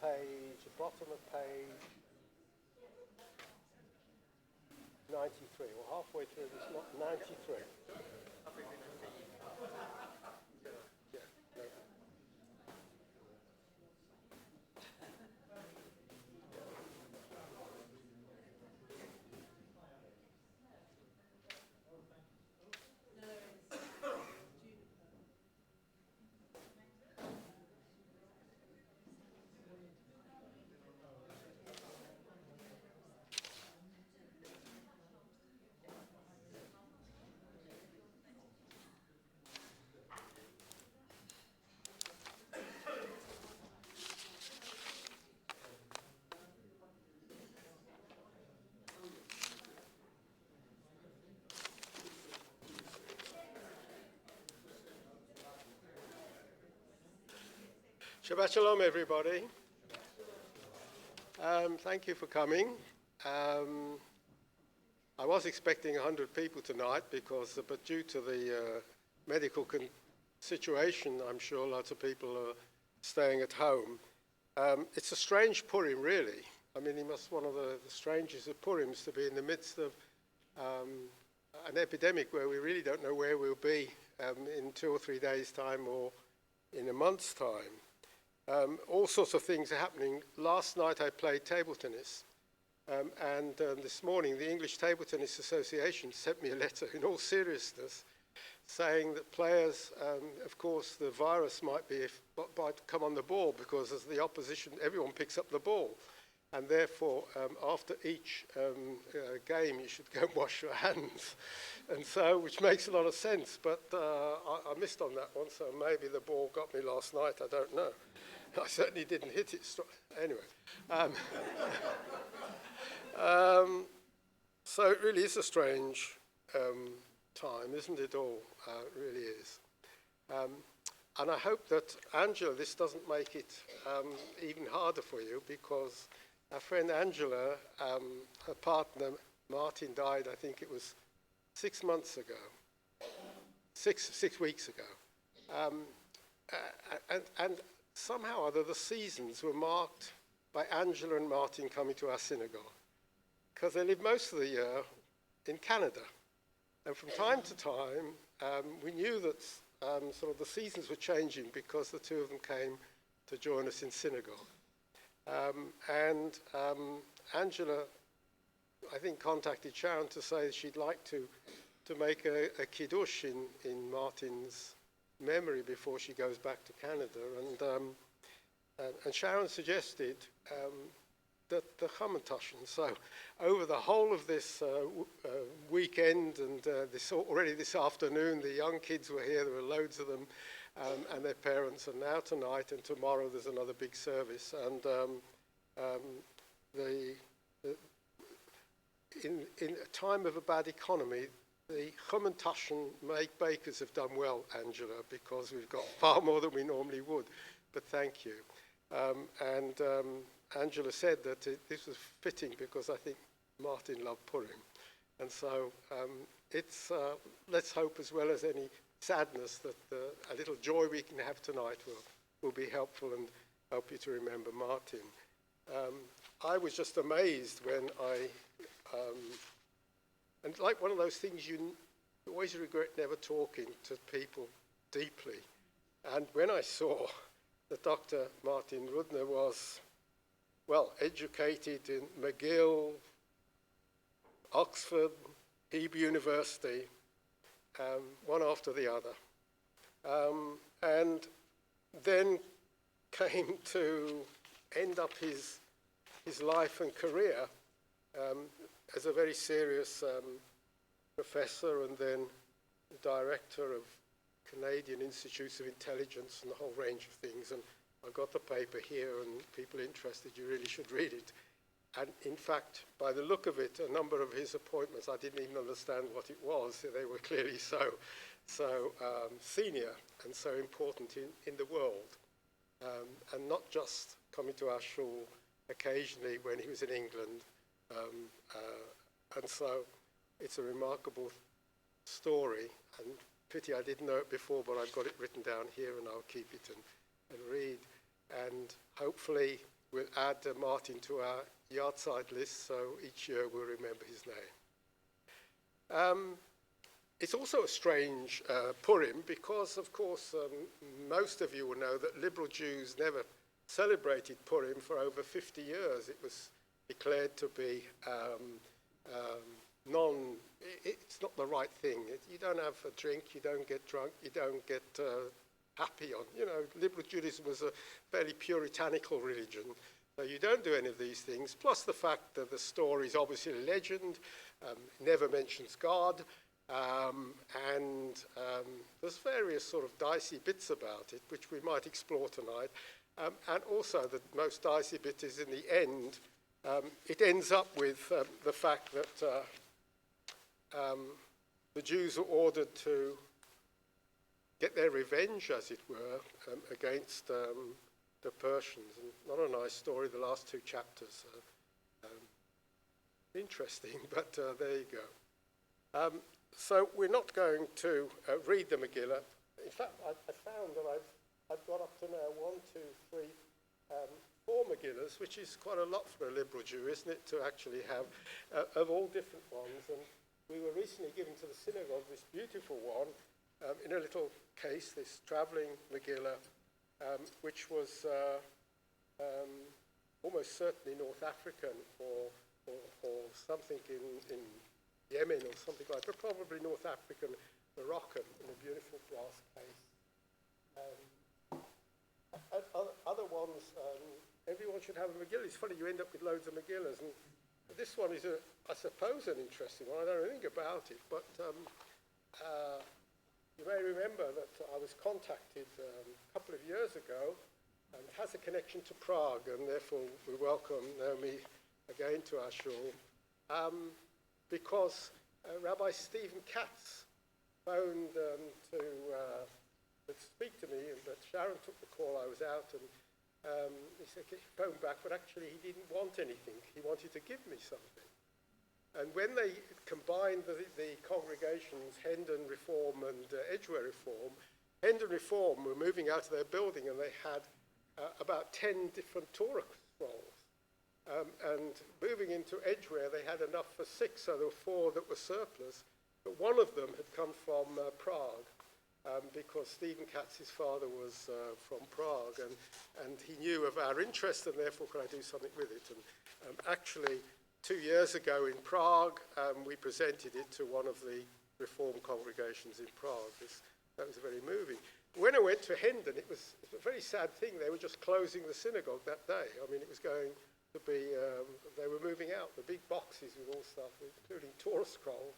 bottom of page 93, or halfway through this, not 93. Yeah, no. Shabbat Shalom, everybody. Thank you for coming. I was expecting 100 people tonight, but due to the medical situation, I'm sure lots of people are staying at home. It's a strange Purim, really. I mean, he must one of the strangest of Purims to be in the midst of an epidemic where we really don't know where we'll be in 2 or 3 days' time or in a month's time. All sorts of things are happening. Last night I played table tennis, and this morning the English Table Tennis Association sent me a letter in all seriousness saying that players, of course, the virus might come on the ball because as the opposition, everyone picks up the ball. And therefore, after each game, you should go and wash your hands. And so, which makes a lot of sense, but I missed on that one, so maybe the ball got me last night, I don't know. I certainly didn't hit it. Anyway. So it really is a strange time, isn't it all? It really is. And I hope that, Angela, this doesn't make it even harder for you, because our friend Angela, her partner Martin died, I think it was 6 months ago, six weeks ago. And somehow or other the seasons were marked by Angela and Martin coming to our synagogue, because they live most of the year in Canada. And from time to time, we knew that sort of the seasons were changing because the two of them came to join us in synagogue. Angela, I think, contacted Sharon to say she'd like to make a kiddush in Martin's memory before she goes back to Canada. And Sharon suggested that the Chamantaschen. So over the whole of this weekend and already this afternoon, the young kids were here. There were loads of them. And their parents, and now tonight and tomorrow there's another big service. And in a time of a bad economy, the Chamantaschen bakers have done well, Angela, because we've got far more than we normally would. But thank you. Angela said that this was fitting because I think Martin loved Purim. And so let's hope, as well as any sadness, that a little joy we can have tonight will be helpful and help you to remember Martin. I was just amazed when and like one of those things you always regret never talking to people deeply. And when I saw that Dr. Martin Rudner was, well, educated in McGill, Oxford, Hebrew University, one after the other, and then came to end up his life and career as a very serious professor and then director of Canadian Institutes of Intelligence and a whole range of things. And I've got the paper here, and people interested, you really should read it. And in fact, by the look of it, a number of his appointments, I didn't even understand what it was. They were clearly so senior and so important in the world. And not just coming to our shul occasionally when he was in England. And so it's a remarkable story. And pity I didn't know it before, but I've got it written down here and I'll keep it and read. And hopefully we'll add Martin to our yard-side list, so each year we'll remember his name. It's also a strange Purim because, of course, most of you will know that liberal Jews never celebrated Purim for over 50 years. It was declared to be it's not the right thing. You don't have a drink, you don't get drunk, you don't get happy on. Liberal Judaism was a fairly puritanical religion. So you don't do any of these things, plus the fact that the story is obviously a legend, never mentions God, and there's various sort of dicey bits about it, which we might explore tonight. And also the most dicey bit is in the end, it ends up with the fact that the Jews are ordered to get their revenge, as it were, against the Persians. And not a nice story, the last two chapters. Interesting, but there you go. So we're not going to read the Megillah. In fact, I found that I've got up to now 1, 2, 3, 4 Megillahs, which is quite a lot for a liberal Jew, isn't it, to actually have of all different ones. And we were recently given to the synagogue this beautiful one, in a little case, this travelling Megillah, which was almost certainly North African or something in Yemen or something like that, but probably North African, Moroccan, in a beautiful glass case. Other ones, everyone should have a Megillah. It's funny, you end up with loads of Megillahs, and this one is, I suppose, an interesting one. I don't know anything about it, but you may remember that I was contacted a couple of years ago, and it has a connection to Prague, and therefore we welcome Naomi again to our shul, because Rabbi Stephen Katz phoned to speak to me, but Sharon took the call. I was out, and he said he phoned back, but actually he didn't want anything. He wanted to give me something. And when they combined the congregations, Hendon Reform and Edgware Reform, Hendon Reform were moving out of their building, and they had about 10 different Torah scrolls. And moving into Edgware, they had enough for 6, so there were 4 that were surplus. But one of them had come from Prague, because Stephen Katz's father was from Prague, and he knew of our interest, and therefore could I do something with it. And actually, 2 years ago in Prague, we presented it to one of the Reform congregations in Prague. That was very moving. When I went to Hendon, it was a very sad thing. They were just closing the synagogue that day. I mean, it was going to be, they were moving out the big boxes with all stuff, including Torah scroll.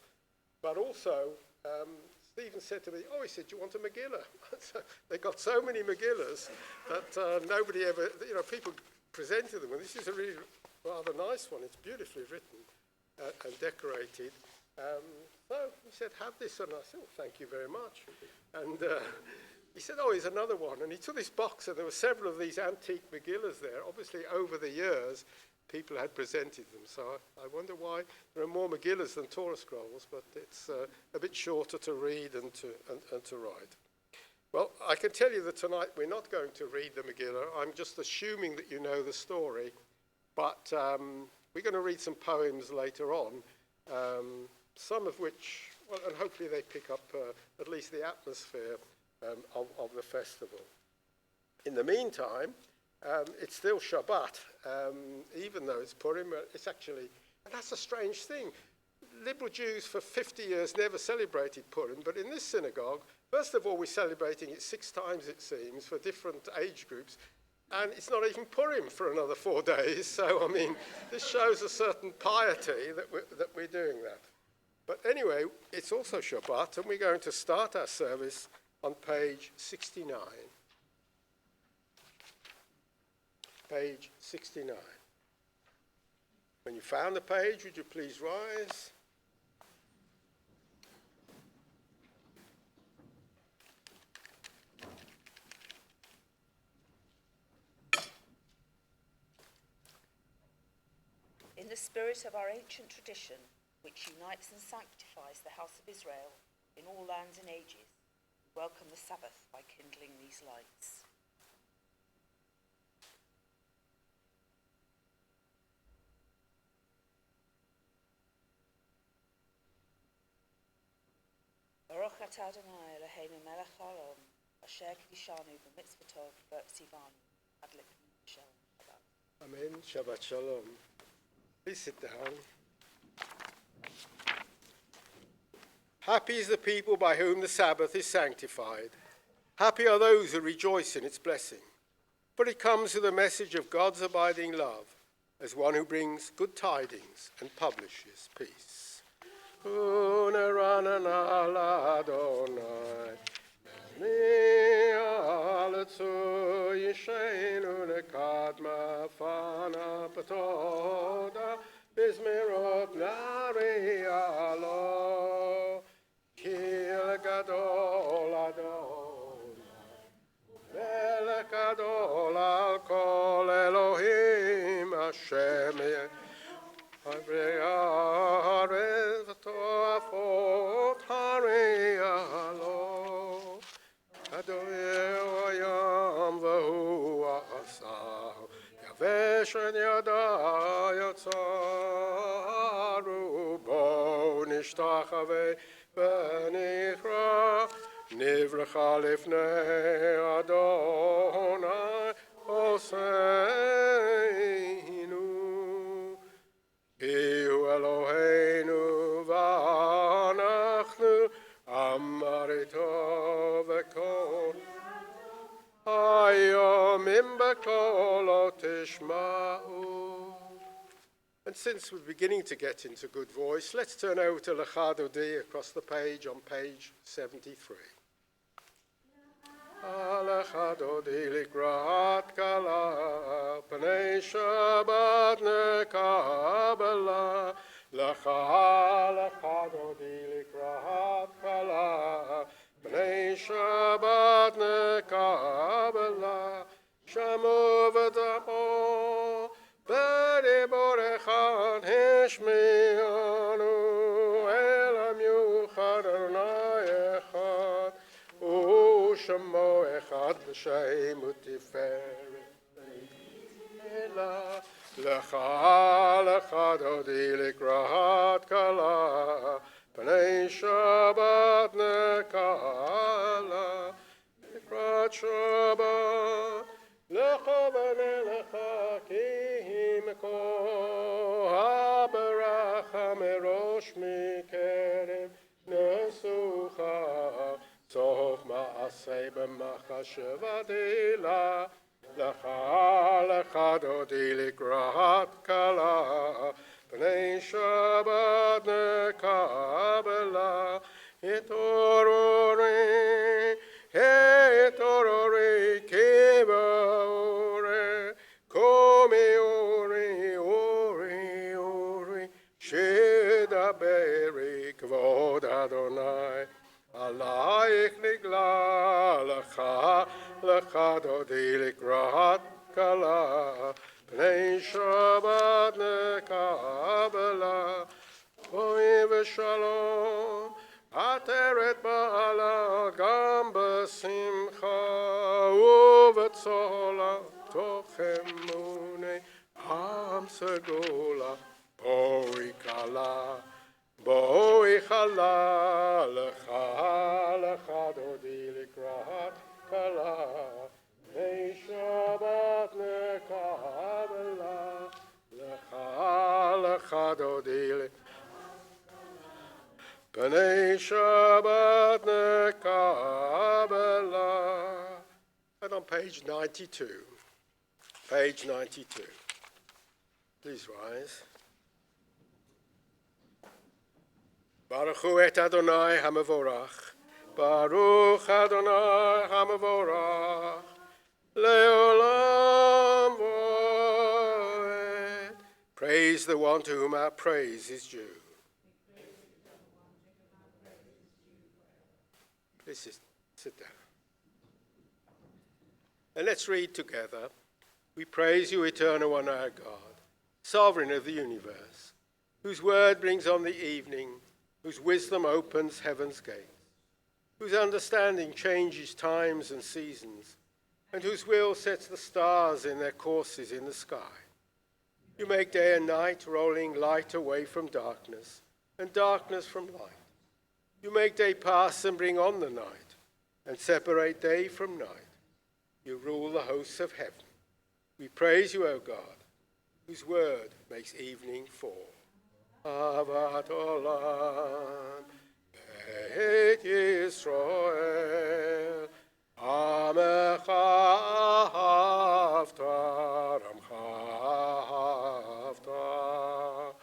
But also, Stephen said to me, he said, do you want a Megillah? So they got so many Megillahs that nobody ever, people presented them. And this is a really rather nice one. It's beautifully written and decorated. So he said, have this. And I said, thank you very much. And he said, here's another one. And he took this box, and there were several of these antique Megillahs there. Obviously, over the years, people had presented them. So I wonder why there are more Megillahs than Torah scrolls, but it's a bit shorter to read and to write. Well, I can tell you that tonight we're not going to read the Megillah. I'm just assuming that you know the story. But we're going to read some poems later on, some of which, and hopefully they pick up at least the atmosphere of the festival. In the meantime, it's still Shabbat, even though it's Purim. It's actually, and that's a strange thing. Liberal Jews for 50 years never celebrated Purim, but in this synagogue, first of all, we're celebrating it 6 times, it seems, for different age groups. And it's not even Purim for another 4 days. So, I mean, this shows a certain piety that we're doing that. But anyway, it's also Shabbat, and we're going to start our service on page 69. Page 69. When you found the page, would you please rise? In the spirit of our ancient tradition, which unites and sanctifies the house of Israel in all lands and ages, we welcome the Sabbath by kindling these lights. Baruch atah Adonai Eloheinu melech haolam, asher kiddushanu b'mitzvotov v'tzivanu ad l'kiyum shel Shabbat. Amen. Shabbat Shalom. Please sit down. Happy is the people by whom the Sabbath is sanctified. Happy are those who rejoice in its blessing. For it comes with a message of God's abiding love, as one who brings good tidings and publishes peace. Melech Gadol al kol Elohim Hashem Haaretz v'to'afot harei alo Adonai hayam v'hu asah Yavesh en yadai yotzaru bo nishtachavei v'nichra Nivracha lifnei Adonai Hoseinu Hihu Eloheinu v'anachnu Amarito v'kol Hayomim b'kol otishma'u. And since we're beginning to get into good voice, let's turn over to Lecha Dodi across the page on page 73. Lecha Dodi likrat kala, pnei Shabbat nekabela. Lecha Dodi likrat kala, pnei Shabbat nekabela. Shamu v'damo, B'di borechan hishmianu, elam yuchad Adonai echad, u'shemo echad b'shem u'tiferet. Lecha Dodi likrat kala, Pnei Shabbat nekala, likrat Shabbat, Lecha v'nelecha ki himko ha'beracha merosh mikerev nesucha sof ma'aseh b'machashevadila Lecha Dodi likrat kala Pnei Shabbat nekabela Etorori kiva ore komi ori shedaberi kvod Adonai alaich nigla lecha Dodi likrat kala Pnei Shabbat nekabela Oy v'shalom Ateret ba'ala gam b'simcha u'v'tzola tochemune am segula boi chala lecha Dodi likrat kala Pnei Shabbat nekabela lecha Dodi Pnei Shabbat nekabela. And on page 92, please rise. Baruch hu et Adonai hamavorach, Baruch Adonai hamavorach, leolam voed. Praise the one to whom our praise is due. Please sit down. And let's read together. We praise you, eternal one, our God, sovereign of the universe, whose word brings on the evening, whose wisdom opens heaven's gates, whose understanding changes times and seasons, and whose will sets the stars in their courses in the sky. You make day and night, rolling light away from darkness, and darkness from light. You make day pass and bring on the night, and separate day from night. You rule the hosts of heaven. We praise you, O God, whose word makes evening fall. Avat olam, Beit Yisrael, Amecha Haftar, Amcha Haftar,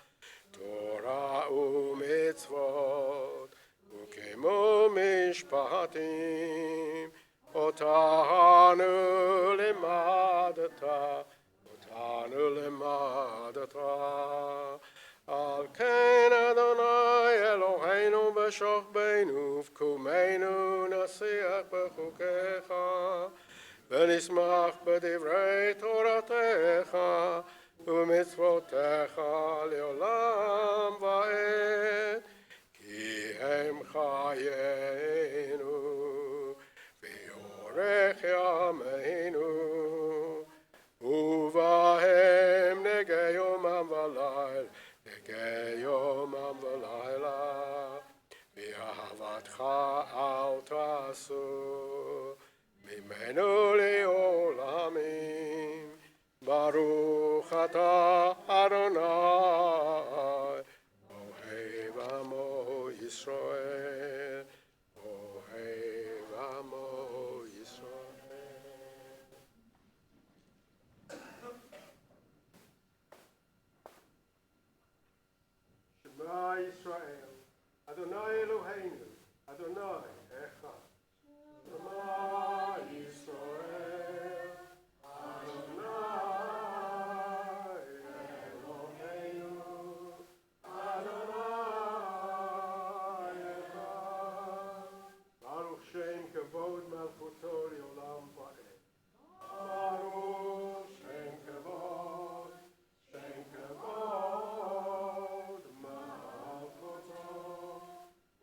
Torah u'mitzvot, u'kemo mishpatim, Otanu limadata, Al ken Adonai Eloheinu b'shochbeinu, v'kumeinu nasiach b'chukecha, v'nismach b'divrei toratecha, u'mitzvotecha le'olam va'ed, ki hem chayenu, v'yorech yameinu, uvahem negei yomam v'layl, negei yomam v'layla, v'ahavatcha al tasu, mimenu le'olamim, Baruch ata Adonai, Ohev amo Yisrael, Ohev amo Yisrael. Shema Yisrael, Adonai Eloheinu, Adonai Echad. Shema Yisrael, Adonai Eloheinu, Adonai Echad. Baruch Shem Kavod Malchuto Leolam Va'ed. Baruch Shem Kavod Malchuto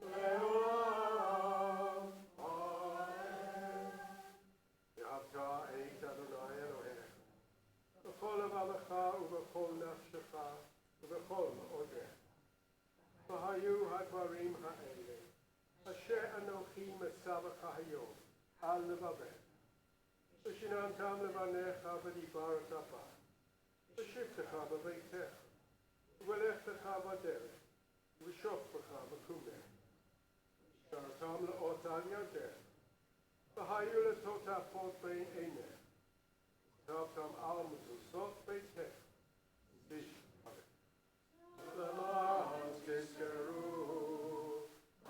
Leolam Va'ed. Ve'avta et Adonai Elohecha b'chol avavecha u'b'chol nafshecha u'b'chol ma'odecha. V'hayu hadvarim ha'ele asher anochi metzavecha hayom al levavecha. V'shinamtam levanecha v'dibarta bach. V'shivtecha b'veitecha u'v'lechtecha b'derech u'v'shoftecha b'kumecha. V'shartam le'ot al yadecha. V'hayu letotafot bein einecha. V'tavtam al mezuzot beitecha. V'shivtecha. V'lamaz tizkeru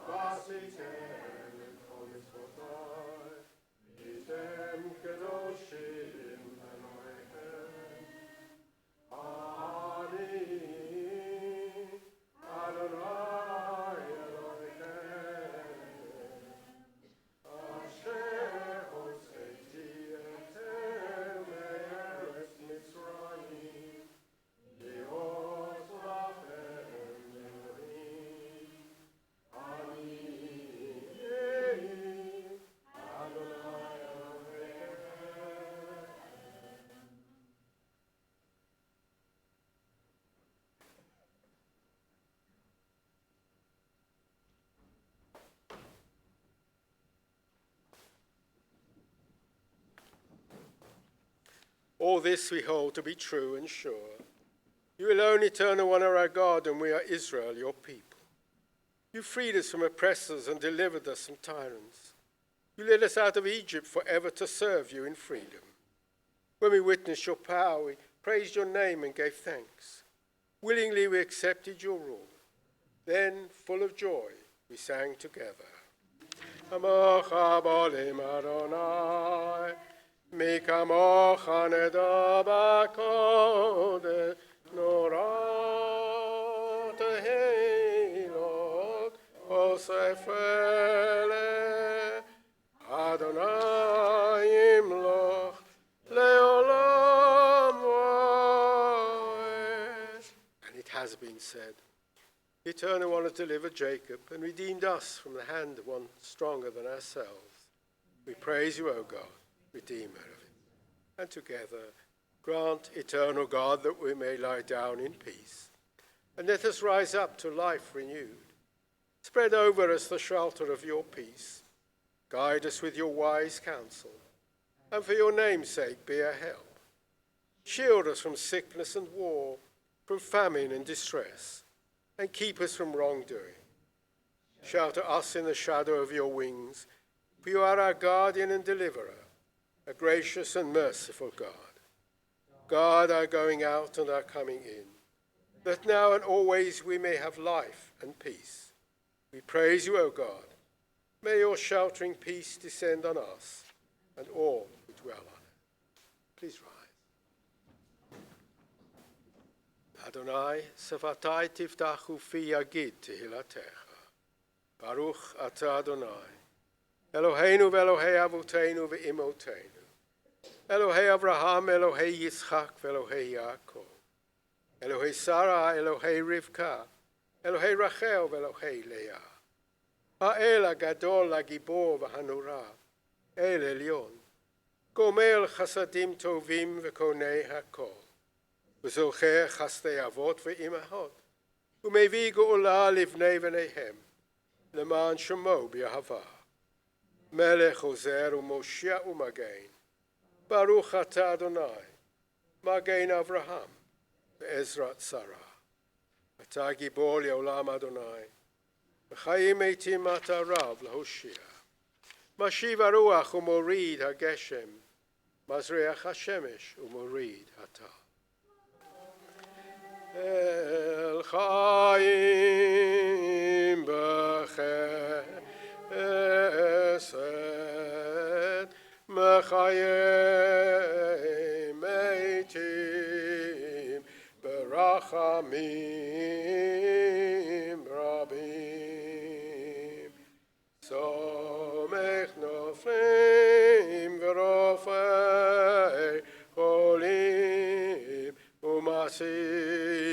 v'asitem kol mitzvotai v'yitem kedoshim Elohechem. Ani Adonai Elohechem asher hoseti etem me'eretz Mitzrayim li'ot lachem Elohim. Ani Adonai Elohechem. All this we hold to be true and sure. You alone, eternal one, are our God, and we are Israel, your people. You freed us from oppressors and delivered us from tyrants. You led us out of Egypt forever to serve you in freedom. When we witnessed your power, we praised your name and gave thanks. Willingly we accepted your rule. Then, full of joy, we sang together. Amocha bolim Adonai, mi kamocha neda b'kodesh, nora tehilot osef ele, Adonai imloch leolam va'ed. And it has been said, the Eternal One has delivered Jacob and redeemed us from the hand of one stronger than ourselves. We praise you, O God, Redeemer of it. And together, grant, eternal God, that we may lie down in peace. And let us rise up to life renewed. Spread Spread over us the shelter of your peace. Guide us with your wise counsel, and for your name's sake be a help. Shield us from sickness and war, from famine and distress, and keep us from wrongdoing. Shelter us in the shadow of your wings, for you are our guardian and deliverer, a gracious and merciful God. Guard our going out and our coming in, that now and always we may have life and peace. We praise you, O God. May your sheltering peace descend on us and all who dwell on it. Please rise. Adonai, sevatai tiftachu fi yagid tehilatecha. Baruch atah Adonai, Eloheinu ve'Elohei avotenu ve'imotenu, Elohei Avraham, Elohei Yitzchak, ve'Elohei Yaakov, Elohei Sarah, Elohei Rivka, Elohei Rachel, ve'Elohei Leah. Ha'el הגדול, הגיבור והנורא, אל עליון, גומל חסדים טובים וקונה הכל, וזוכר חסדי אבות ואימהות, ומביא גאולה לבני בניהם, למען שמו באהבה. מלך עוזר ומושיע ומגן, ברוך אתה אדוני, מגן אברהם, בעזרת שרה. אתה גיבור לעולם אדוני, בחיים מתים אתה רב להושיע. משיב הרוח ומוריד הגשם, מזריח השמש ומוריד הטל. אל חיים בחסד, מחיי מתים ברחמים רבים. סומך נופלים ורופא חולים, ומסיר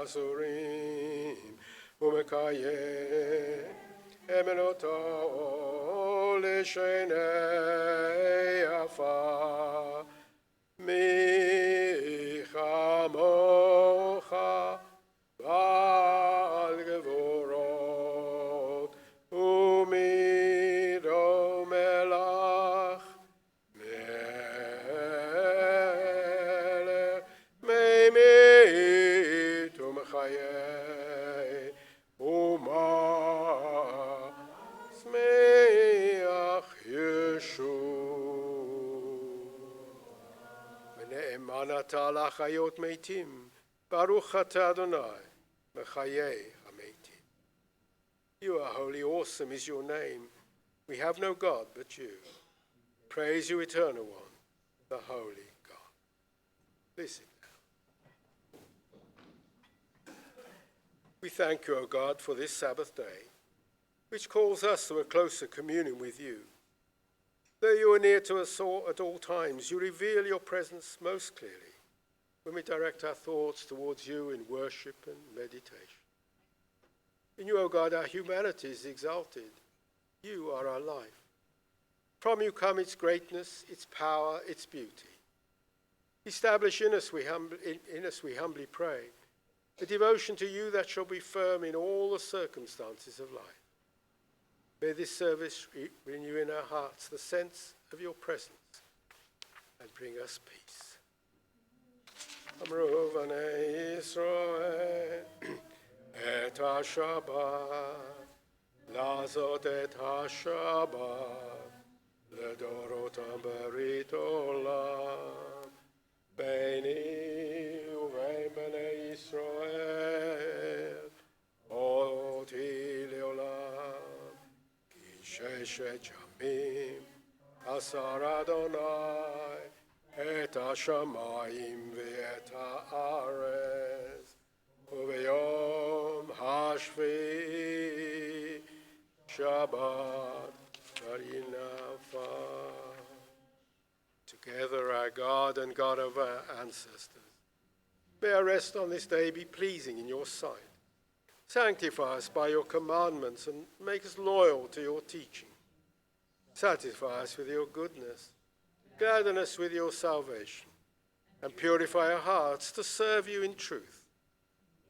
אסורים, ומקיים אמונתו לשני עפר. מי כמוך בעל גבורות, ומי דומה לך, מלך ממית ומחיה, ומצמיח ישוע. ונאמן אתה לחיות מתים, ברוך אתה אדוני, מחיי המתים. You are holy, awesome is your name. We have no God but you. Praise you, eternal one, the holy God. Please sit down. We thank you, O God, for this Sabbath day, which calls us to a closer communion with you. Though you are near to us all at all times, you reveal your presence most clearly when we direct our thoughts towards you in worship and meditation. In you, O God, our humanity is exalted. You are our life. From you come its greatness, its power, its beauty. Establish in us, we humbly pray, a devotion to you that shall be firm in all the circumstances of life. May this service renew in our hearts the sense of your presence and bring us peace. Amru v'nei Yisrael et ha-Shabbat, לעשות את השבת לדורותם ברית עולם, ביני ובין בני ישראל, אותי לעולם, כי ששת ימים עשה אדוני את השמיים ואת הארץ, וביום השביעי Shabbat Varinafa. Together, our God and God of our ancestors, may our rest on this day be pleasing in your sight. Sanctify us by your commandments and make us loyal to your teaching. Satisfy us with your goodness, gladden us with your salvation, and purify our hearts to serve you in truth.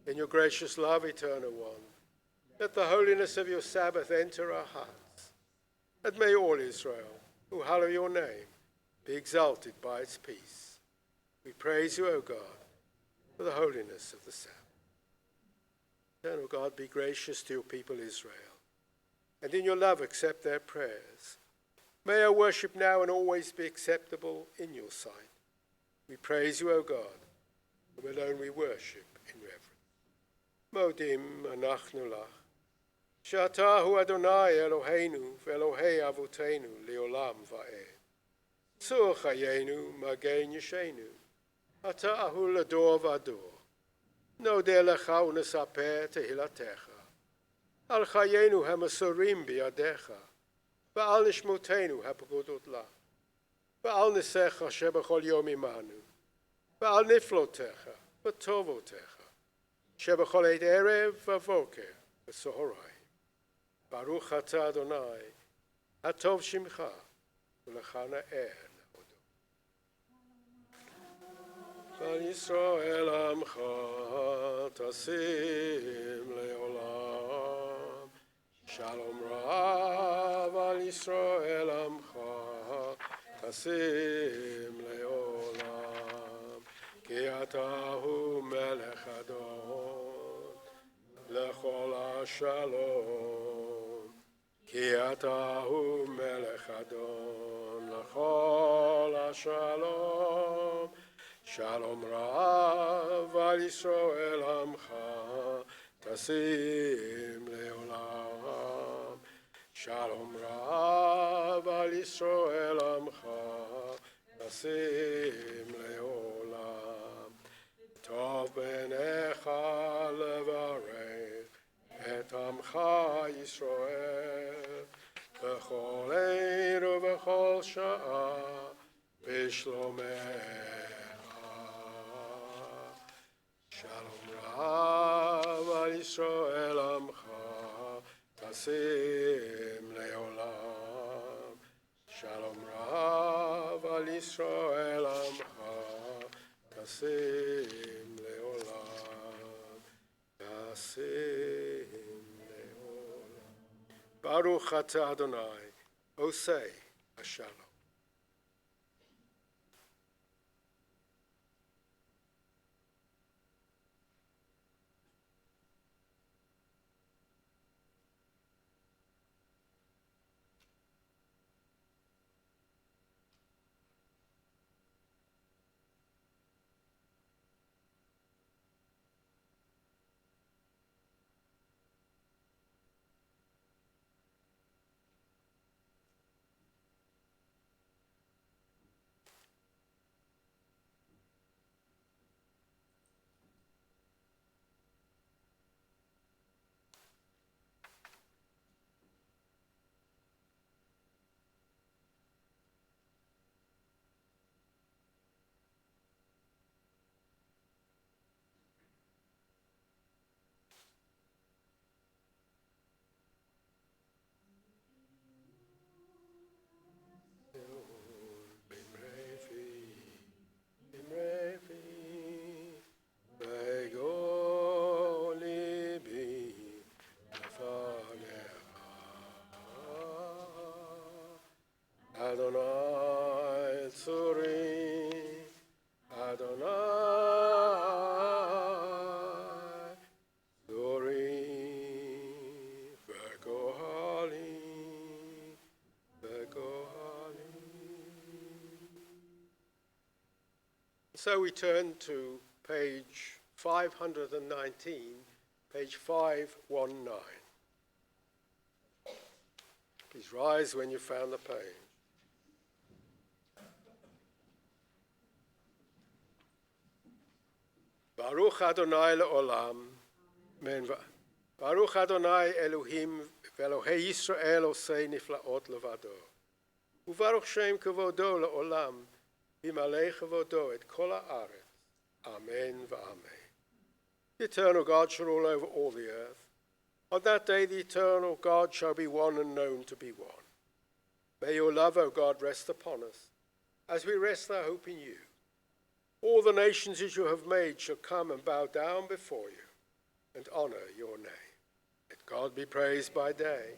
In your gracious love, eternal one, Let the holiness of your Sabbath enter our hearts. And may all Israel, who hallow your name, be exalted by its peace. We praise you, O God, for the holiness of the Sabbath. Eternal God, be gracious to your people Israel, and in your love accept their prayers. May our worship now and always be acceptable in your sight. We praise you, O God, whom alone we worship in reverence. Modim anachnu lach, שאתה הוא אדוני אלוהינו ואלוהי אבותינו לעולם ועד. צור חיינו, מגן ישנו, אתה הוא לדור ודור. נודה לך ונספר תהילתך. על חיינו המסורים בידיך, ועל נשמותינו הפקודות לך. ועל ניסיך שבכל יום עמנו, ועל נפלותיך וטובותיך, שבכל עת ערב ובוקר וצהריים. ברוך אתה אדוני, הטוב שמך, ולך נאה להודות. ועל ישראל עמך תשים לעולם, שלום רב על ישראל עמך תשים לעולם, כי אתה הוא מלך אדון לכל השלום, כי אתה הוא מלך אדון לכל השלום. שלום רב על ישראל עמך תשים לעולם, שלום רב על ישראל עמך תשים לעולם. טוב בעיניך לברך את עמך ישראל בכל עת ובכל שעה בשלומך. שלום רב על ישראל עמך תשים לעולם, שלום רב על ישראל עמך תשים לעולם, תשים לעולם. ברוך אתה אדוני עושה השלום. Adonai Tzuri, Adonai Tzuri, Vegohali, Vegohali. So we turn to page 519, page 519. Please rise when you found the page. Baruch Adonai le'olam, Baruch Adonai Elohim ve'Elohei Yisrael osei niflaot levado. Uvaruch Shem kevodo le'olam, v'malei kevodo et kol ha'aretz. Amen v'amen. The eternal God shall rule over all the earth. On that day the eternal God shall be one and known to be one. May your love, O God, rest upon us, as we rest our hope in you. All the nations that you have made shall come and bow down before you and honor your name. Let God God be praised by day.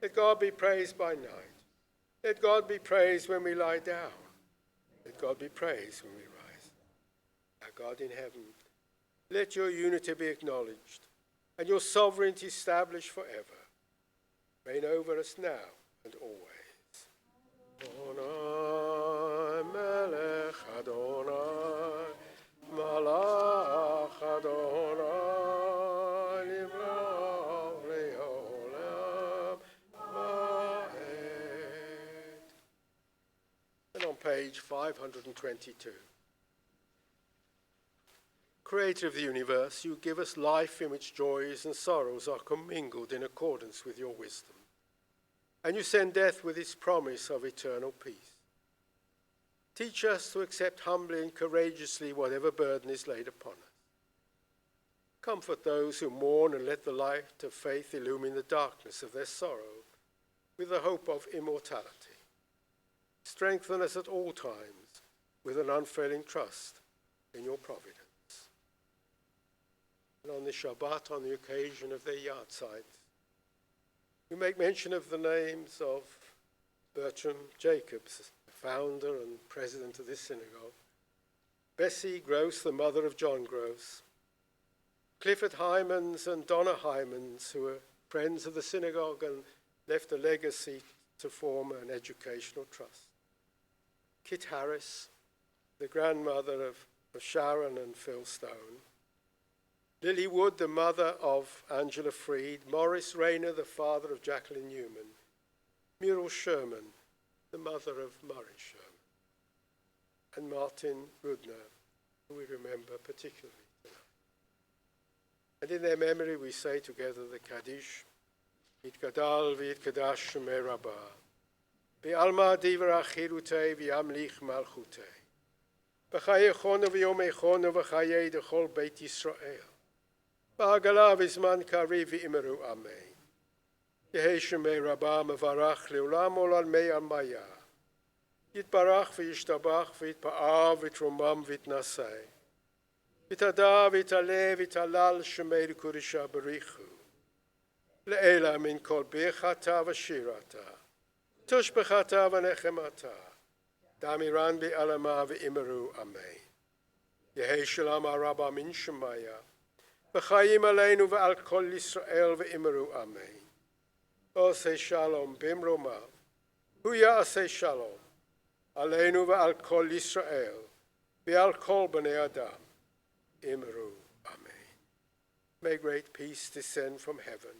Let God be praised by night. Let God be praised when we lie down. Let God be praised when we rise. Our God in heaven, let your unity be acknowledged and your sovereignty established forever. Reign over us now and always. Adonai Melech Adonai Malach Adonai Livrach Leolam Va'ed. And on page 522. Creator of the universe, you give us life in which joys and sorrows are commingled in accordance with your wisdom. And you send death with its promise of eternal peace. Teach us to accept humbly and courageously whatever burden is laid upon us. Comfort those who mourn and let the light of faith illumine the darkness of their sorrow with the hope of immortality. Strengthen us at all times with an unfailing trust in your providence. And on the Shabbat, on the occasion of their yahrzeits, we make mention of the names of Bertram Jacobs, the founder and president of this synagogue, Bessie Gross, the mother of John Gross, Clifford Hymans and Donna Hymans, who were friends of the synagogue and left a legacy to form an educational trust, Kit Harris, the grandmother of Sharon and Phil Stone, Lily Wood, the mother of Angela Freed, Morris Rayner, the father of Jacqueline Newman, Muriel Sherman, the mother of Murray Sherman, and Martin Rudner, who we remember particularly tonight. And in their memory we say together the Kaddish, Yitgadal v'yitgadash shemei Rabbah, B'alma divrach chirutei v'yamlich malchutei, B'chayechonu v'yomechonu v'chayei d'chol Beit Yisrael, Ba'agala v'zman kariv v'imeru amen. Yehei shemei Rabbah mevarach le'olam olal mei almaya. Yitbarach v'yishtabach v'yitpa'av v'yitromam v'yitnasei. V'yitada v'yitaleh v'yitalal shemei l'kurisha berichu. Le'ela min kol bechata v'shirata. Tush bechata v'nechemata. Damiran v'alama v'imeru amen. Yehei shalom araba min shemaya. V'chayim aleinu v'al kol Yisrael v'imeru amen. Osei shalom bimroma. Hu ya'asei shalom. Aleinu v'al kol Yisrael. V'al kol b'nei Adam. Imeru amen. May great peace descend from heaven,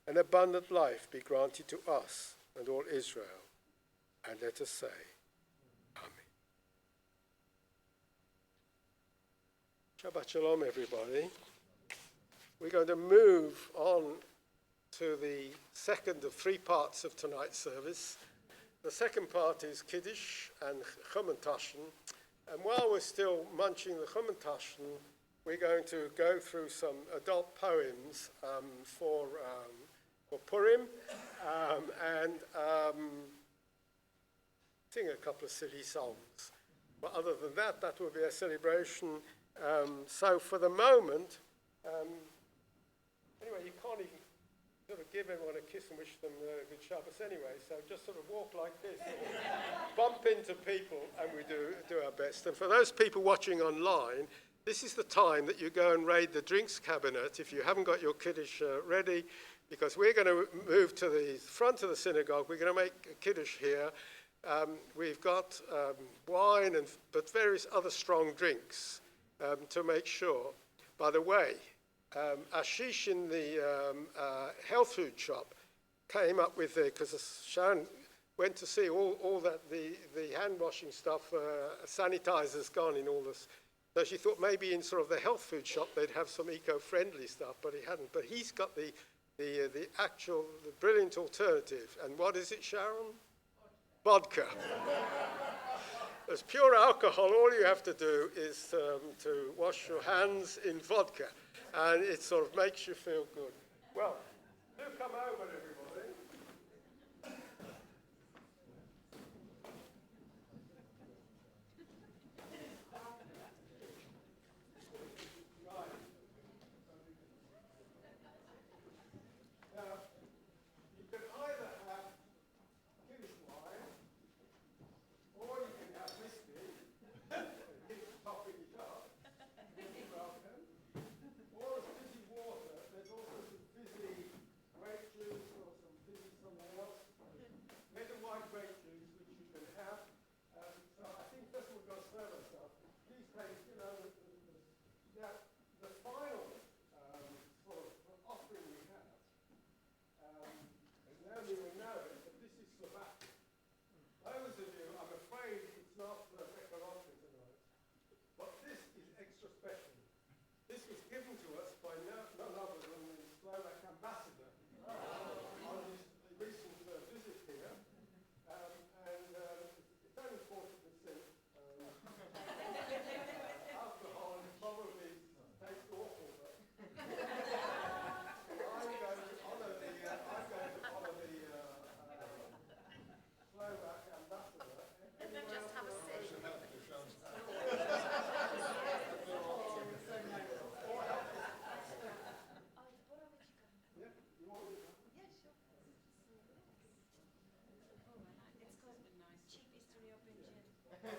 and abundant life be granted to us and all Israel. And let us say, Amen. Shabbat shalom, everybody. We're going to move on to the second of three parts of tonight's service. The second part is Kiddush and Chumantashen. And while we're still munching the Chumantashen, we're going to go through some adult poems for Purim and sing a couple of silly songs. But other than that, that will be a celebration. So for the moment, anyway, you can't even sort of give everyone a kiss and wish them good Shabbos anyway, so just sort of walk like this, bump into people, and we do our best. And for those people watching online, this is the time that you go and raid the drinks cabinet if you haven't got your Kiddush ready, because we're going to move to the front of the synagogue. We're going to make a Kiddush here. We've got wine but various other strong drinks to make sure. By the way, Ashish in the health food shop came up with because Sharon went to see all that the hand washing stuff, sanitizers gone in all this. So she thought maybe in sort of the health food shop they'd have some eco-friendly stuff, but he hadn't. But he's got the brilliant alternative. And what is it, Sharon? Vodka. As pure alcohol, all you have to do is to wash your hands in vodka, and it sort of makes you feel good. Well, do come over, everybody. And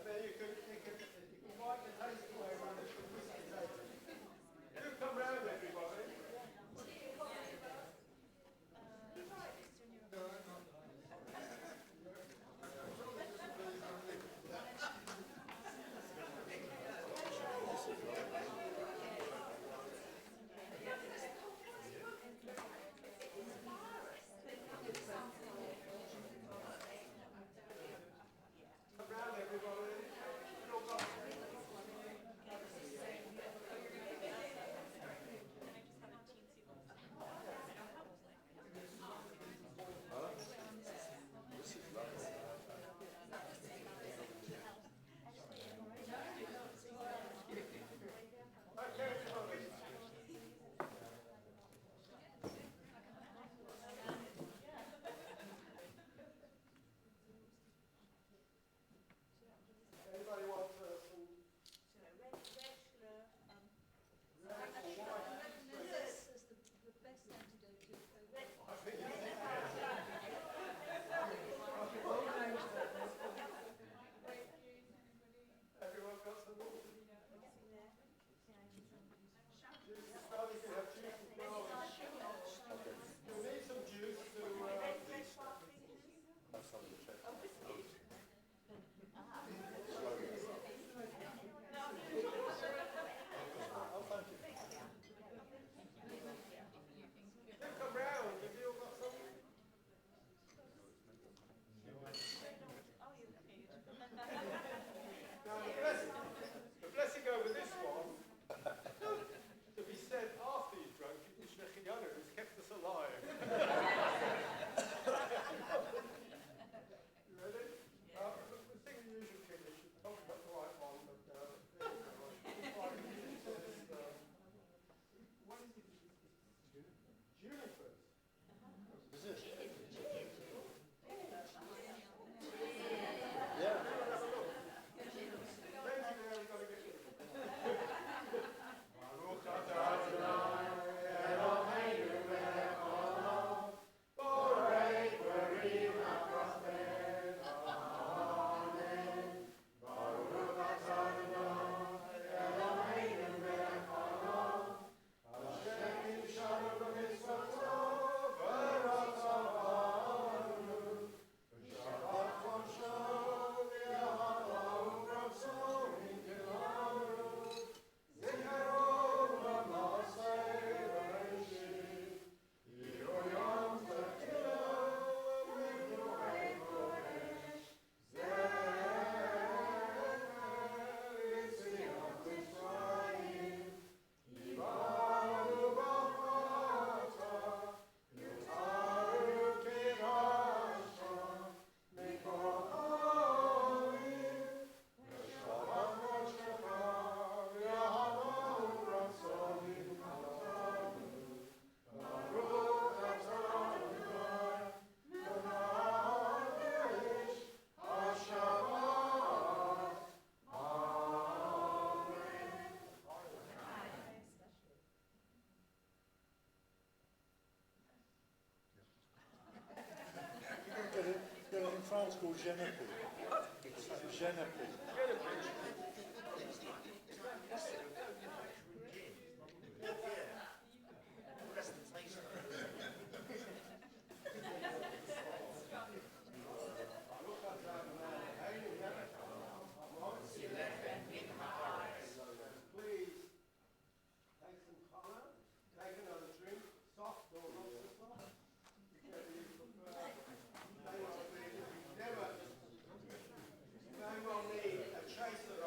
then you can wipe the taste away with a whiskey taster. Do come round, everybody. Come round, everybody. Anybody want some Everyone got some more? Juice as well, you can have juice as well. You'll need some juice to come round. Have you all got some? Now the blessing over this one to be said after you've drunk is Shechianu, who's kept us alive. You ready? We'll sing the usual Kiddush. You've probably got the right one, but there you go. What is it? Junipers. Is it? Yeah. In France called Genepi. Genepi. Please take some colour, take another drink, soft or not so soft, whichever you prefer. They will need a chaser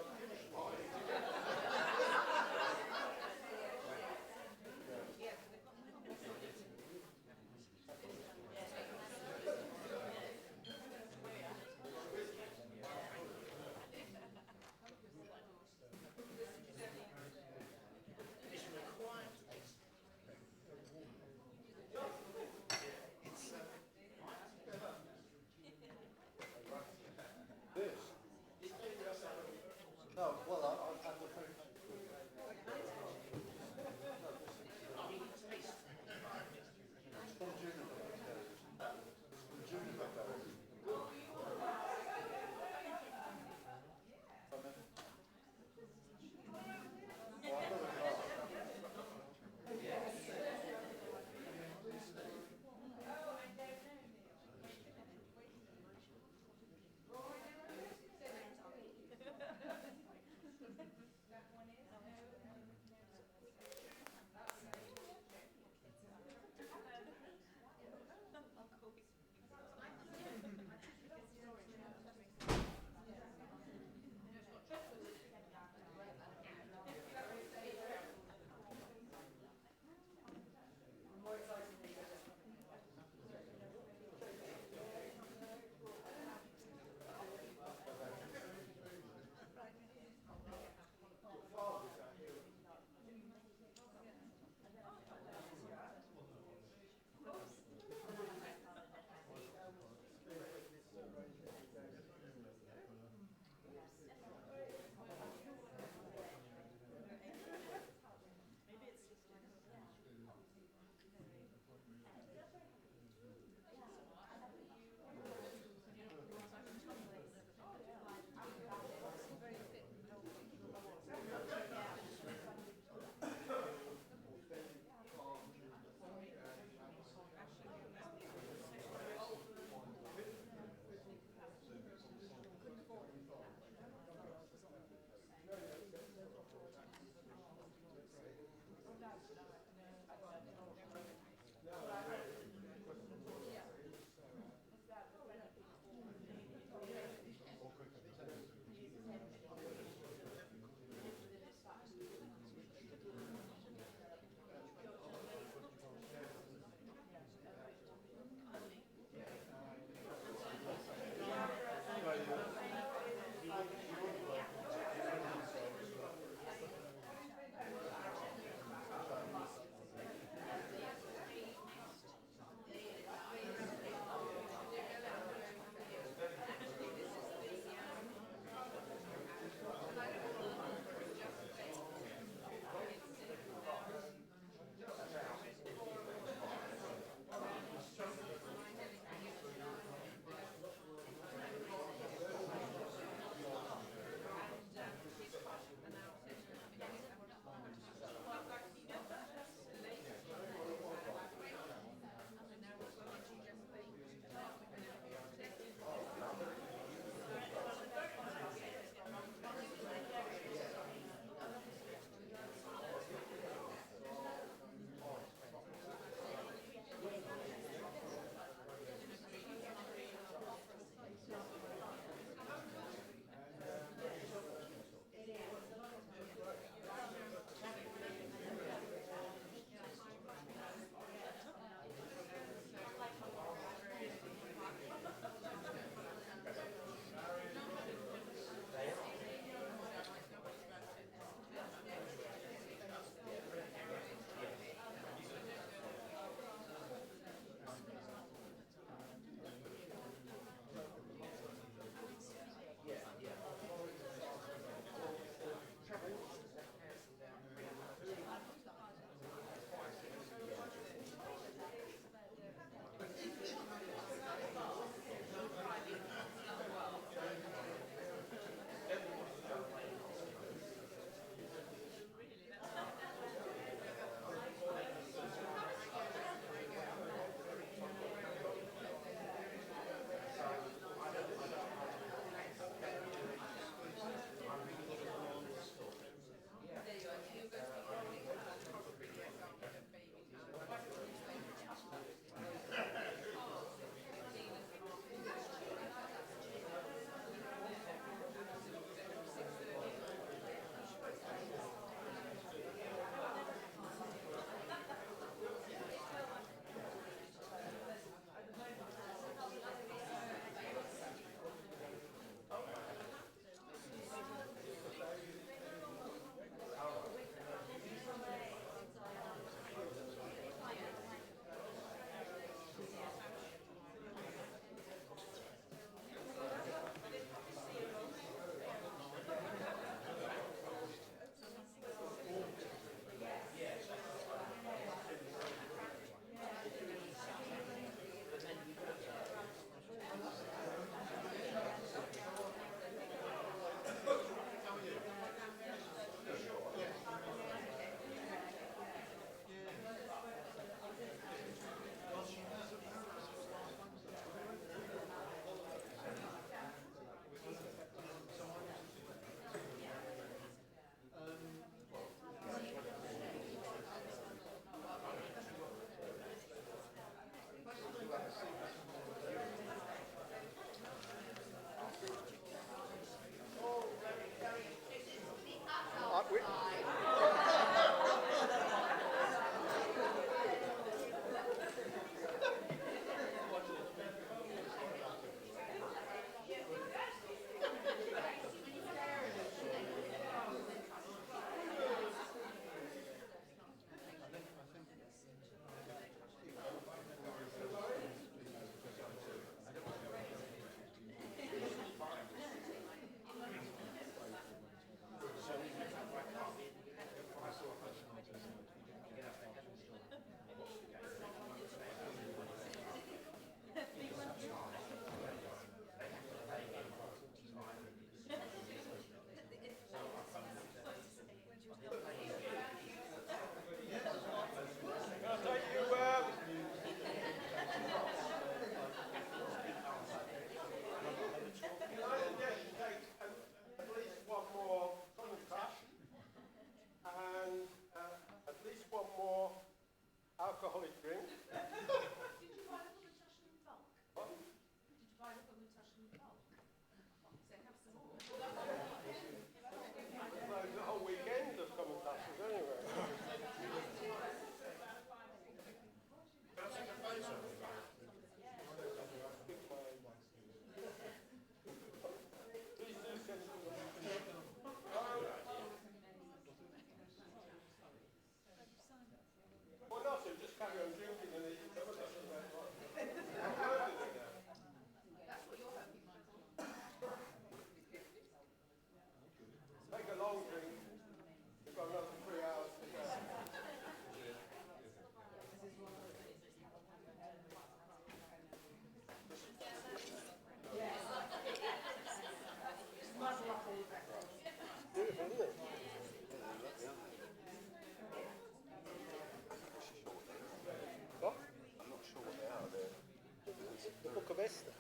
beste.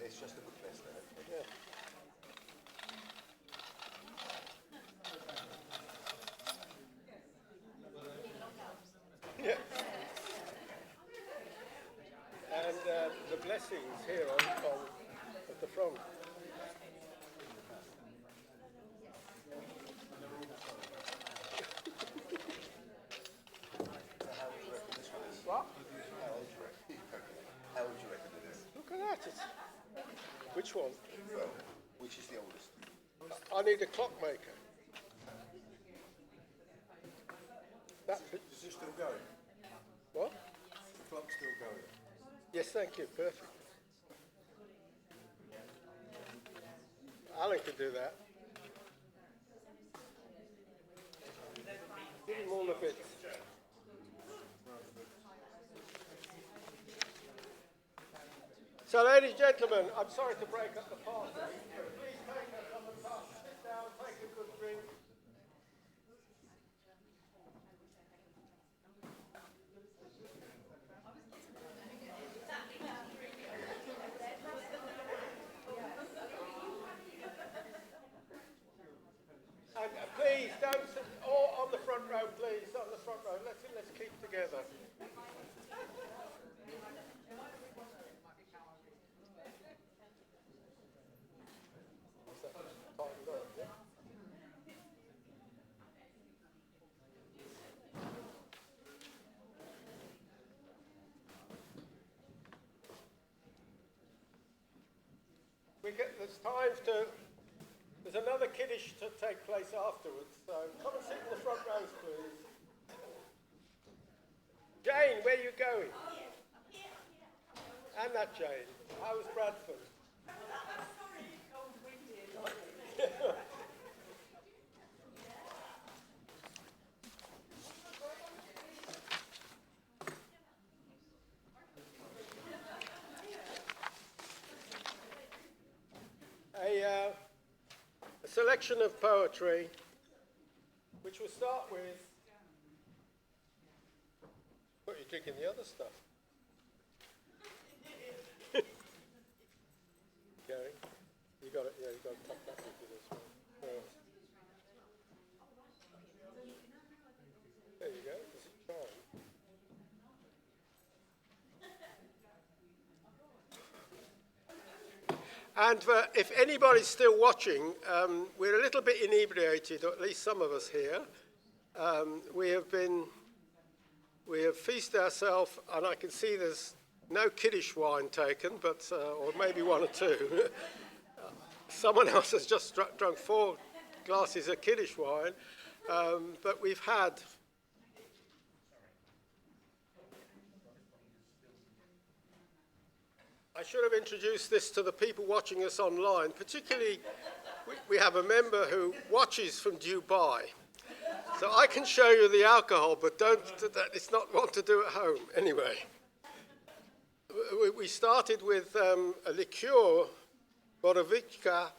It's just a good best. Yeah. Yeah. And the blessings here on at the front. What? How old do you reckon it is? Look at that. Which one? Well, which is the oldest? I need a clockmaker. That, Is it still going? what? The clock's still going. Yes, thank you. Perfect. Alan could do that. Give him all the bits. So, ladies and gentlemen, I'm sorry to break up the party. Please take us on the bus, sit down, take a good drink. And please don't sit all on the front row, please, on the front row. Let's keep together. There's time to. There's another kiddish to take place afterwards, so come and sit in the front rows, please. Jane, where are you going? And that Jane. How's Bradford? A selection of poetry, which we'll start with. What, are you drinking the other stuff? Gary, you got it. Yeah, you got to tuck that into this one. There you go. This is fine. And if anybody's still watching, we're a little bit inebriated, or at least some of us here. We have feasted ourselves, and I can see there's no kiddish wine taken, but or maybe one or two. Someone else has just drunk 4 glasses of kiddish wine, but we've had. I should have introduced this to the people watching us online, particularly we have a member who watches from Dubai. So I can show you the alcohol, but it's not what to do at home. Anyway, we started with a liqueur, Borovička,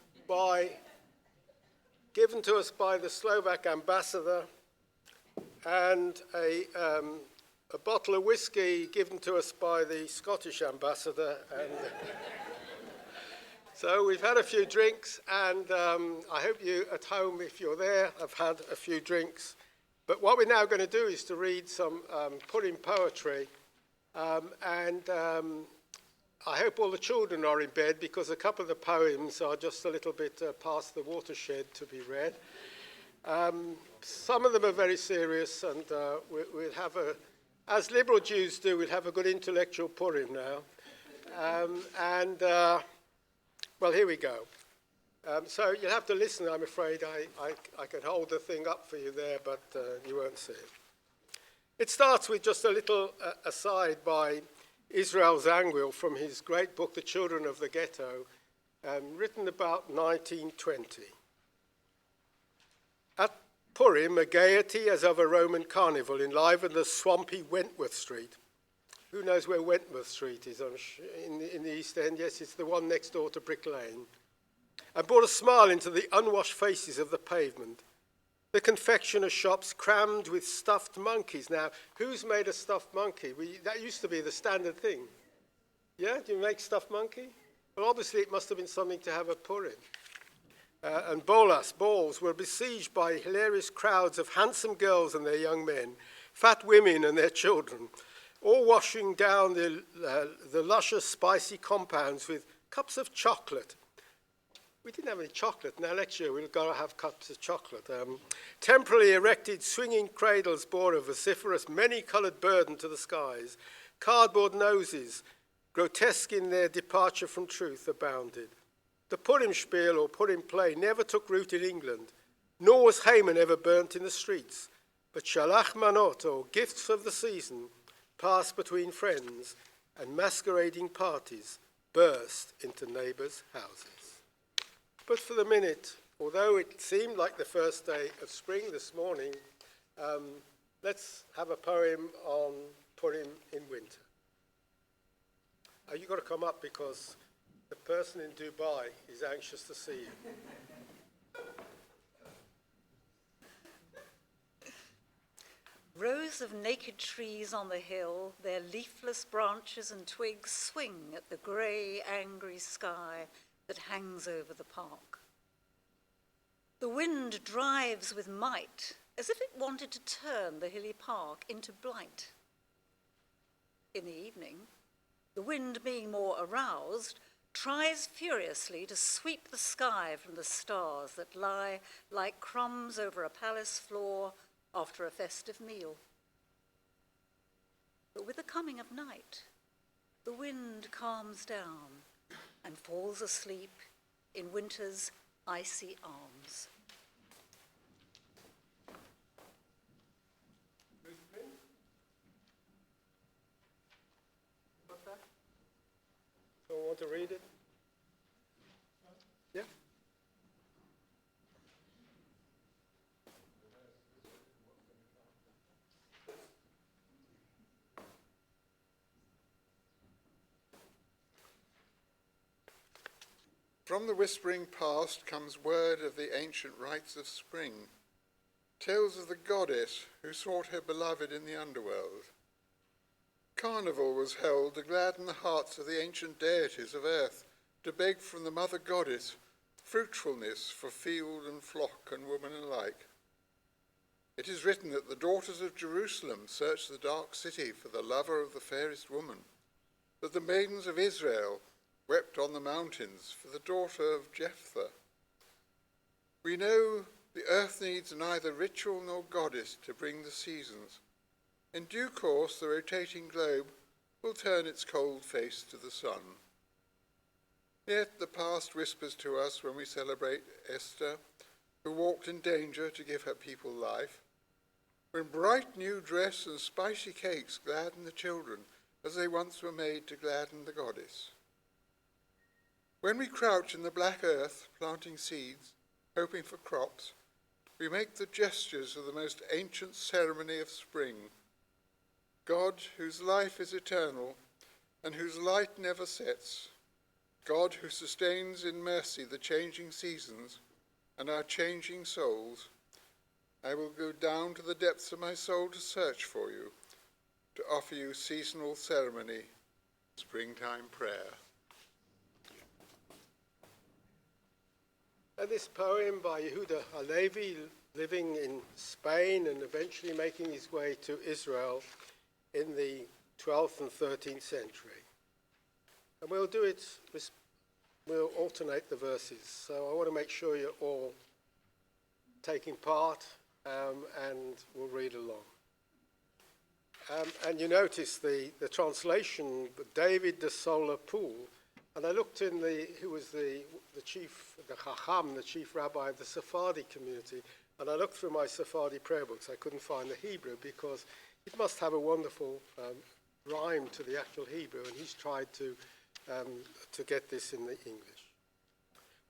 given to us by the Slovak ambassador, and a bottle of whiskey given to us by the Scottish ambassador. And so we've had a few drinks, and I hope you at home, if you're there, have had a few drinks. But what we're now going to do is to read some Purim poetry, and I hope all the children are in bed, because a couple of the poems are just a little bit past the watershed to be read. Some of them are very serious, and we'll have as liberal Jews do, we'll have a good intellectual Purim now. Well, here we go. So you'll have to listen, I'm afraid. I can hold the thing up for you there, but you won't see it. It starts with just a little aside by Israel Zangwill from his great book, The Children of the Ghetto, written about 1920. At Purim, a gaiety as of a Roman carnival enlivened the swampy Wentworth Street. Who knows where Wentworth Street is in the East End? Yes, it's the one next door to Brick Lane. And brought a smile into the unwashed faces of the pavement. The confectioner shops crammed with stuffed monkeys. Now, who's made a stuffed monkey? That used to be the standard thing. Yeah, do you make stuffed monkey? Well, obviously it must have been something to have at Purim. And balls were besieged by hilarious crowds of handsome girls and their young men, fat women and their children, all washing down the luscious, spicy compounds with cups of chocolate. We didn't have any chocolate. Now next year we've got to have cups of chocolate. Temporarily erected swinging cradles bore a vociferous, many-coloured burden to the skies. Cardboard noses, grotesque in their departure from truth, abounded. The Purim spiel or Purim play never took root in England, nor was Haman ever burnt in the streets. But shalach manot, or gifts of the season, passed between friends, and masquerading parties burst into neighbours' houses. But for the minute, although it seemed like the first day of spring this morning, let's have a poem on Purim in winter. You've got to come up because the person in Dubai is anxious to see you. Rows of naked trees on the hill, their leafless branches and twigs swing at the grey, angry sky that hangs over the park. The wind drives with might, as if it wanted to turn the hilly park into blight. In the evening, the wind, being more aroused, tries furiously to sweep the sky from the stars that lie like crumbs over a palace floor after a festive meal. But with the coming of night, the wind calms down and falls asleep in winter's icy arms. Someone want to read it? Yeah? From the whispering past comes word of the ancient rites of spring, tales of the goddess who sought her beloved in the underworld. Carnival was held to gladden the hearts of the ancient deities of earth, to beg from the mother goddess fruitfulness for field and flock and woman alike. It is written that the daughters of Jerusalem searched the dark city for the lover of the fairest woman, that the maidens of Israel wept on the mountains for the daughter of Jephthah. We know the earth needs neither ritual nor goddess to bring the seasons. In due course, the rotating globe will turn its cold face to the sun. Yet the past whispers to us when we celebrate Esther, who walked in danger to give her people life, when bright new dress and spicy cakes gladden the children as they once were made to gladden the goddess. When we crouch in the black earth, planting seeds, hoping for crops, we make the gestures of the most ancient ceremony of spring. God, whose life is eternal and whose light never sets, God who sustains in mercy the changing seasons and our changing souls, I will go down to the depths of my soul to search for you, to offer you seasonal ceremony, springtime prayer. And this poem by Yehuda Halevi, living in Spain and eventually making his way to Israel in the 12th and 13th century. And we'll do it, we'll alternate the verses. So I want to make sure you're all taking part and we'll read along. And you notice the translation, David de Sola Pool, and I looked in who was the chief, the Chacham, the chief rabbi of the Sephardi community, and I looked through my Sephardi prayer books. I couldn't find the Hebrew because it must have a wonderful rhyme to the actual Hebrew, and he's tried to get this in the English.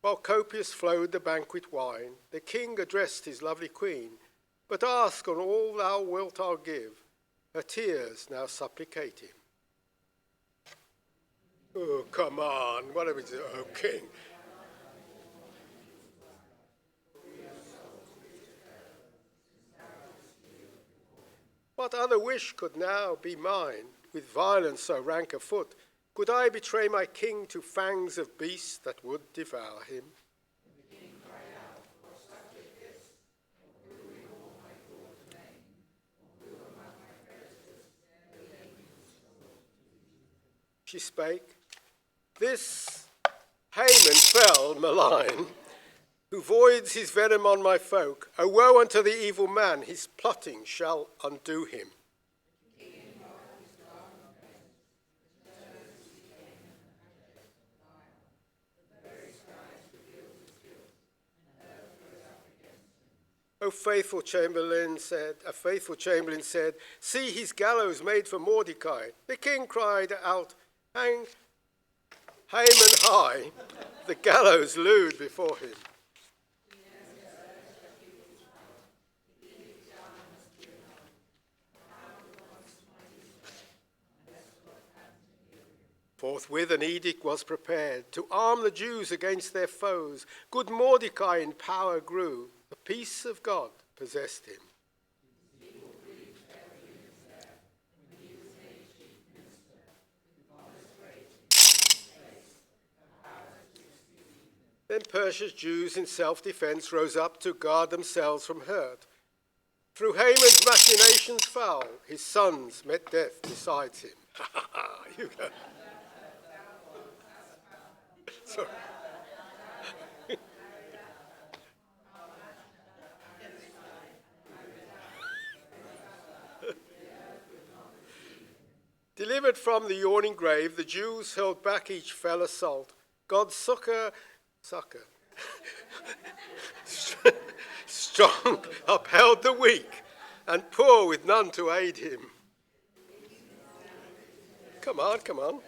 While copious flowed the banquet wine, the king addressed his lovely queen, but ask on all thou wilt I'll give, her tears now supplicate him. Oh, come on, what are we doing, oh king? What other wish could now be mine, with violence so rank afoot, Could I betray my king to fangs of beasts that would devour him? She spake. This Haman fell malign, who voids his venom on my folk. O woe unto the evil man, his plotting shall undo him. A faithful chamberlain said, see his gallows made for Mordecai. The king cried out, hang Haman high. The gallows lewd before him. Forthwith an edict was prepared to arm the Jews against their foes. Good Mordecai in power grew. The peace of God possessed him. Then Persia's Jews in self-defense rose up to guard themselves from hurt. Through Haman's machinations foul, his sons met death beside him. You go. Sorry. Delivered from the yawning grave, the Jews held back each fell assault. God's succor, strong upheld the weak, and poor with none to aid him. Come on, come on.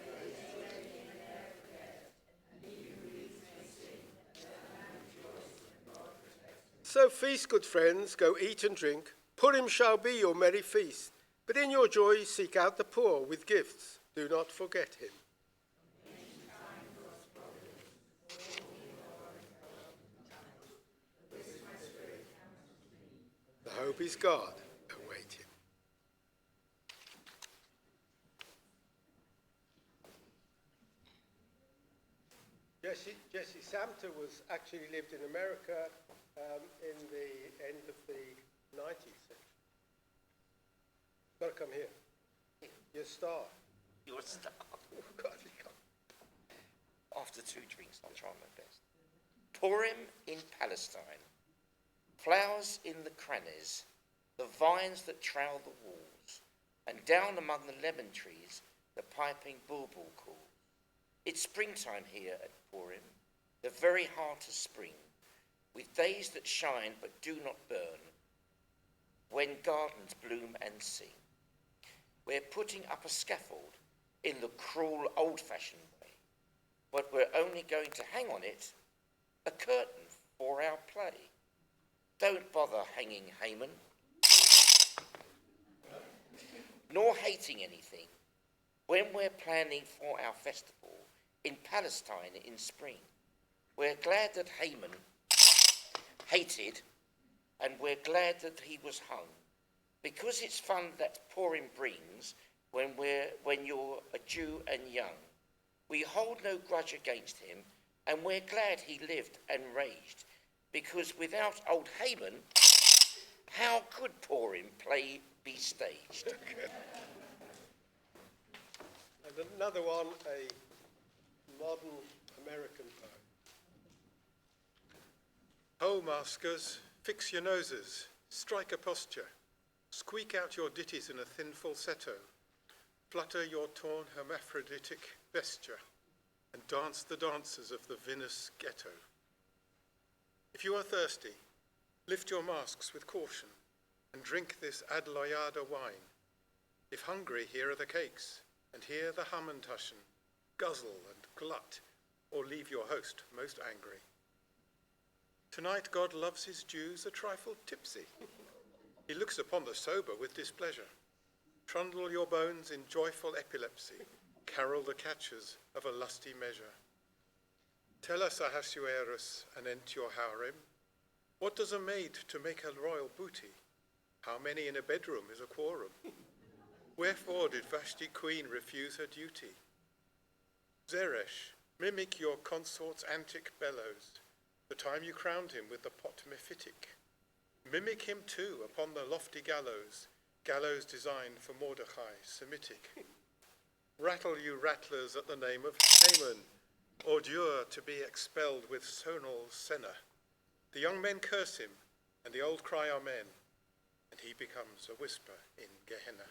So feast, good friends, go eat and drink. Purim shall be your merry feast. But in your joy seek out the poor with gifts. Do not forget him. The hope is God. Await him. Jesse Samter was actually lived in America in the end of the 19th century. Got to come here. You're a star. You're a star. Oh, God, you can't. After 2 drinks, I'll try my best. Purim in Palestine. Flowers in the crannies, the vines that trowel the walls, and down among the lemon trees, the piping bulbul calls. It's springtime here at Purim, the very heart of spring, with days that shine but do not burn, when gardens bloom and sing. We're putting up a scaffold in the cruel old-fashioned way, but we're only going to hang on it a curtain for our play. Don't bother hanging Haman, nor hating anything, when we're planning for our festival in Palestine in spring. We're glad that Haman hated, and we're glad that he was hung, because it's fun that Purim brings when you're a Jew and young. We hold no grudge against him, and we're glad he lived and raged, because without old Haman, how could Purim play be staged? And another one, a modern American poem. Ho, maskers, fix your noses, strike a posture, squeak out your ditties in a thin falsetto, flutter your torn hermaphroditic vesture, and dance the dances of the vinous ghetto. If you are thirsty, lift your masks with caution, and drink this Adloyada wine. If hungry, here are the cakes, and here the Hamantaschen. Guzzle and glut, or leave your host most angry. Tonight God loves his Jews a trifle tipsy. He looks upon the sober with displeasure. Trundle your bones in joyful epilepsy, carol the catchers of a lusty measure. Tell us, Ahasuerus, anent your harem, what does a maid to make a royal booty? How many in a bedroom is a quorum? Wherefore did Vashti queen refuse her duty? Zeresh, mimic your consort's antic bellows, the time you crowned him with the pot mephitic. Mimic him too upon the lofty gallows, gallows designed for Mordecai, Semitic. Rattle you rattlers at the name of Haman, ordure to be expelled with sonal senna. The young men curse him, and the old cry amen, and he becomes a whisper in Gehenna.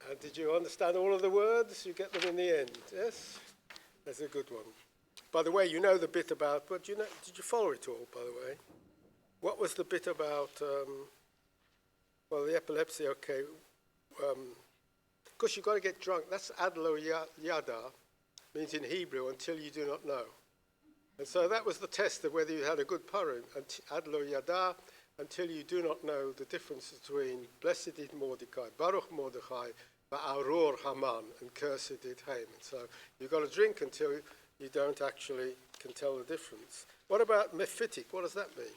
And did you understand all of the words? You get them in the end, yes? That's a good one. By the way, you know the bit about, but did you follow it all, by the way? What was the bit about, well, the epilepsy, okay. Of course, you've got to get drunk. That's adlo yada, means in Hebrew, until you do not know. And so that was the test of whether you had a good Purim, adlo yada, until you do not know the difference between blessed is Mordecai, Baruch Mordecai, Ba'arur Haman, and cursed is Haman. So you've got to drink until you don't actually can tell the difference. What about mephitic? What does that mean?